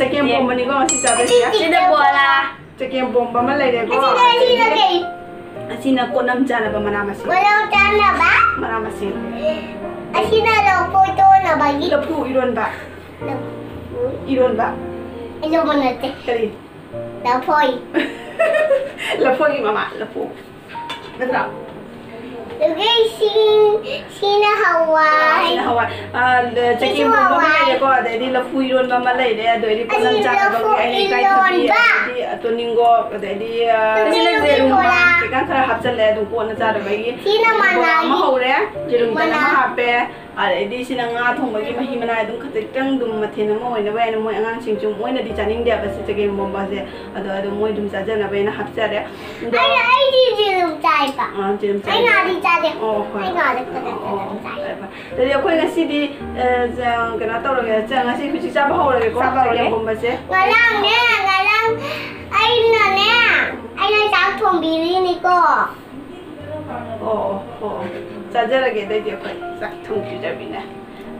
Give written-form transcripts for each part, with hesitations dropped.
จะเกมบอมมันนี่ก็สิจ้าเสีย Chị đã bùa là จะเกมบอมบะมันเลยเด็กก็ อาชินะกดน้ำจานแบบมันมาสิ Walau tanah bah. มันมาสิ Asina lo foto na bagi. แล้วผู้อีรอนบะอีรอนบะ Ilo mana teh? กะดิ Dah poi. แล้วผู้อีมาแล้วผู้นั่นแหละ Lagi sina Hawaii. นะว่าจะเกมบอมบะมันเลยเด็กก็เดี๋ยวแล้วผู้อีรอนบะมันเลยเดี๋ยวที่กดน้ำจานแบบไอ้นี่ใกล้ที่ตัวนิงโก้เดี๋ยวที่การคาราฮับจันเลยดูคนนะจ๊ะเดี๋ยวไปมาหัวเลยจะดูกันมาหาเป้อะไรดีสินะงาทงไปกินมาหิมะนายดูขัดจังดูมาเทนมวยนะเว้ยนะมวยงานชิงจุ่มมวยนะดิฉันยิ่งเดียบไปสิจะเกมบอมบาเซ่ดูมวยดูจ้าจันนะเว้ยนะฮับจันเลย Ai jirum cai pak. จิม Ai ngadi cai deh. โอ้ Ai ngadi kena cai. เดี๋ยวคุยกันสิดีจังกันนะตัวเราจังงั้นสิคุยจะบ้าหัวเลยก็จะเกมบอมบาเซ่ Ngalang ne, ngalang. Ai na ne. Ai na cak thong biri ni ko. โอ้จ้าจันเลยได้เดี๋ยวไปสักทุ่งจุดจะบินนะ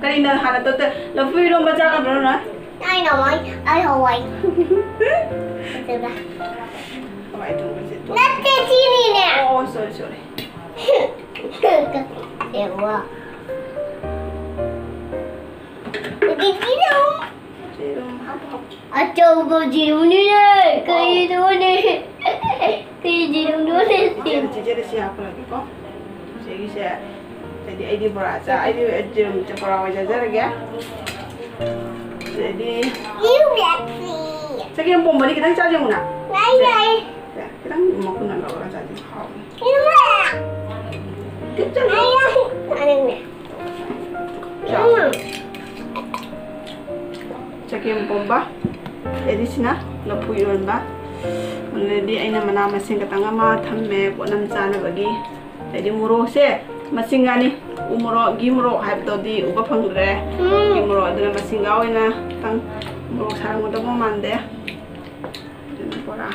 ก็นี่นะฮะแล้วตัวเราฟิลล์มาจากกันแล้วนะ Ai nào ấy? Ai Hawaii. Được rồi. เอาไว้ตรงนี้สิตัว Nanti sini nè. โอ้ sorry Đẹp quá. Đi đâu? จิมฮับ À châu bao nhiêu nữa đây? Cây đó đi. Cây gì đâu nữa đi. Jadi siapa lagi kok? Jadi saya jadi ID berasa, ID jam ceperawa jajar ya. Jadi Yêu đẹp gì? saya yang bom balik kita cari mana? Này này. Ya, kita mau kena nggak orang cari. Yêu mà. Kita Này này. Này nè. cari yang bomba. Jadi sini, lapuyun ba? Jadi aina mana masing katanga ma thamme ko nam chana bagi. Jadi muro se masinga ni umuro gimuro habto di uba phangre. Gimuro aduna masinga oina tang muro sarang mo mo mande. Dina pora.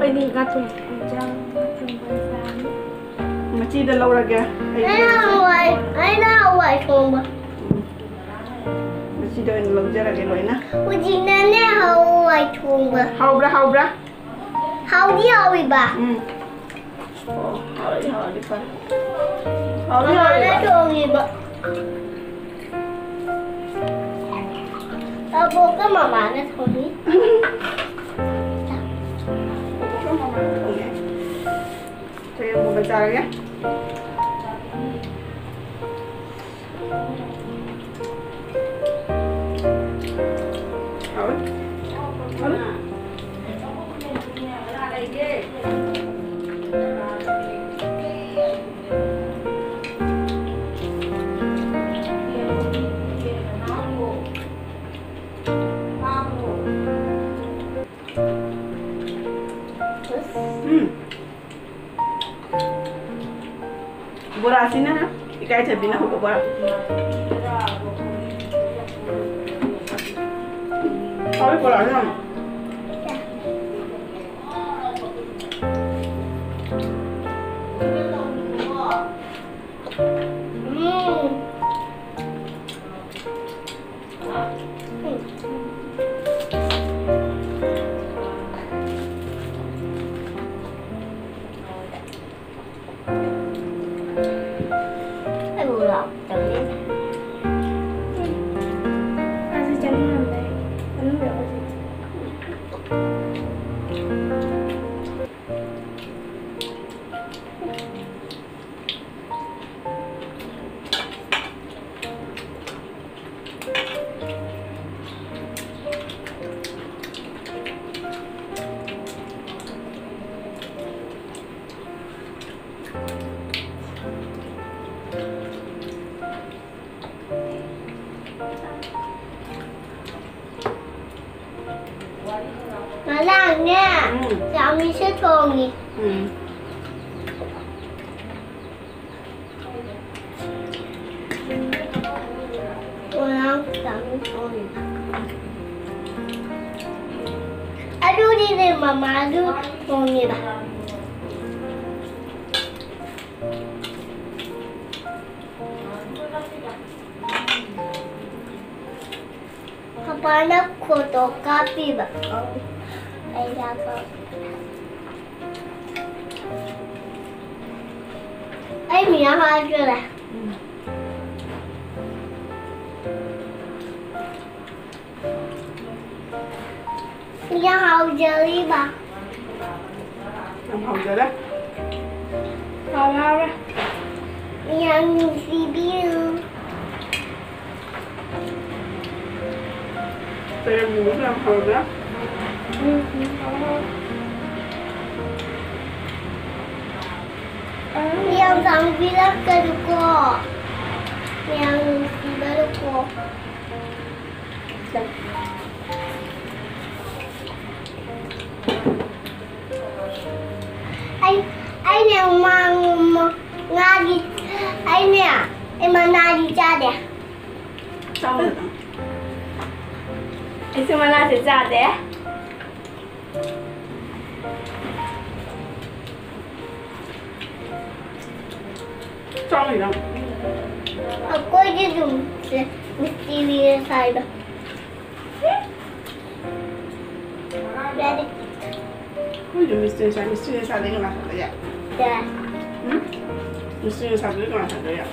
Ôi đi gắt thùng trăng thùng bánh sáng. Machi da laura ga. Ai nào vậy không ba? Machi da in lau jara ga loina. Uji nene Hawaii không ba? Hau bra. Hau đi hau ba? Oh, hau di pa. Mana dong iba? Abo ka mama na thoni. Saya mau baca ya. Bora sini na, ikai cabi na hukum bora. Kau bora ni. Masih jangan sampai. Anu berapa sih? Malang nha. Kami setongi. Malang kami setongi. Aduh di mama aduh setongi dah. Apa Mana photocopy ba? Ay ako. Ay Mia ha rồi. Mia hao jelly ba? Làm hồng rồi đó. Hào hào ra. Mia CPU. Tụi em muốn làm hồng đó. Mia sang bilang keduko. Mia si keduko. Ai nè mang ngadi ai nè em mana đi cha đẻ Xong rồi. Ese mana sẽ ra đấy. Xong rồi đâu. aku aja dùng mesti sai dah. Jadi Ui, mesti saya dengan masak dia. dah. Mesti saya dengan masak dia.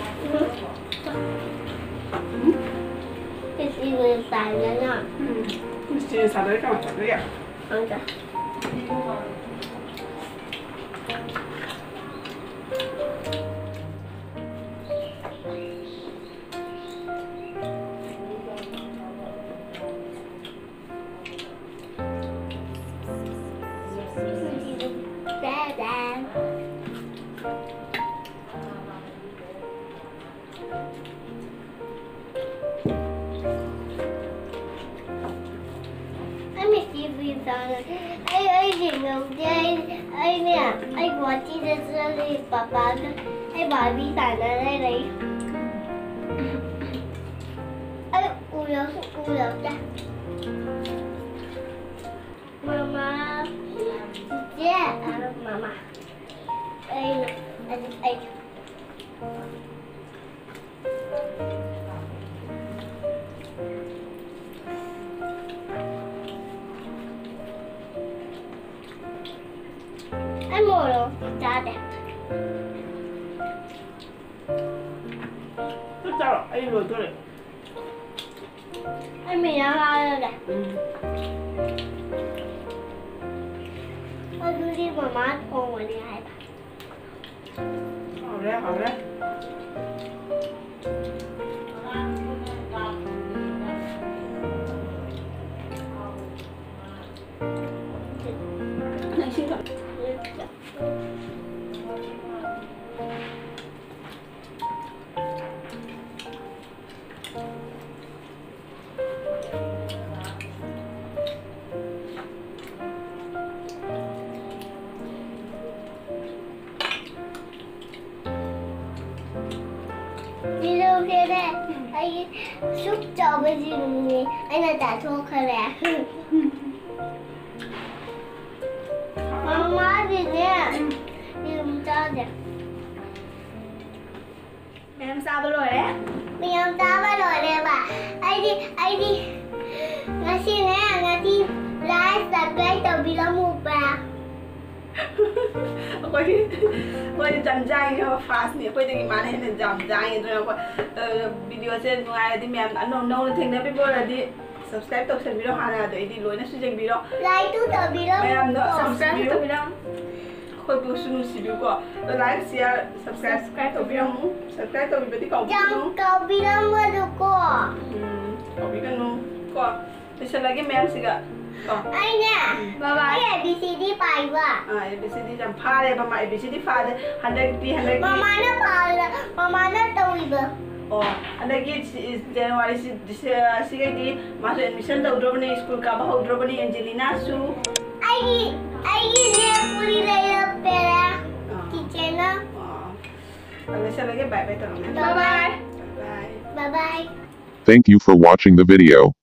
Mesti sai dah. Mesti saya dengan masak dia. Angkat. Dadah. Anh mesti bisa. Ai dengar dia. Ai ni. Ai buat cerita sekali papa. Ai babi sana lagi. Ai udah dah. Mama. Yeah, mama. Ai. Anh mua rồi, cha đẹp. Rất sao rồi, anh rồi tôi này. Anh mình đã ra rồi đẹp. Thôi đi mà má con ngoài đi hai bà. Học đấy. Này xin lỗi. Đi đâu kia đây? Anh xúc cho cái gì này? Anh là trả thua khởi lẽ. Mama gì nè? Đi cho nè. Mẹ làm sao rồi đấy? Mình làm sao mà rồi nè bà? Anh đi. Ngasih nè, ngasih like, subscribe tàu bilang mukbang. Quay chậm dài theo fast này, quay thì mà này chậm dài rồi quay video trên ngoài thì mẹ ăn nấu thành ra bây giờ đi subscribe tập xem video hàng nào để đi lối nó suy diễn video. Like tu tàu bilang Mẹ ăn nữa Subscribe subscribe cho mình không? khôi phục suy video của like share subscribe tập video subscribe tập video cầu Jangan kau bilang malu kok. cầu video nu kok bisa lagi mẹ ăn gì cả kok Anh nè. Bye bye. Anh ABCD bài ba. ABCD jam pha đây mà ABCD pha đây handaki Mama nó bảo là mama nó tàu đi bơ. handaki January si di masuk admission tawdrobani school ka ba hawdrobani Angelina su Anh nè puri lấy pera. Kitchen nó. bisa lagi bye bye terus Bye bye. bye Bye bye. Thank you for watching the video.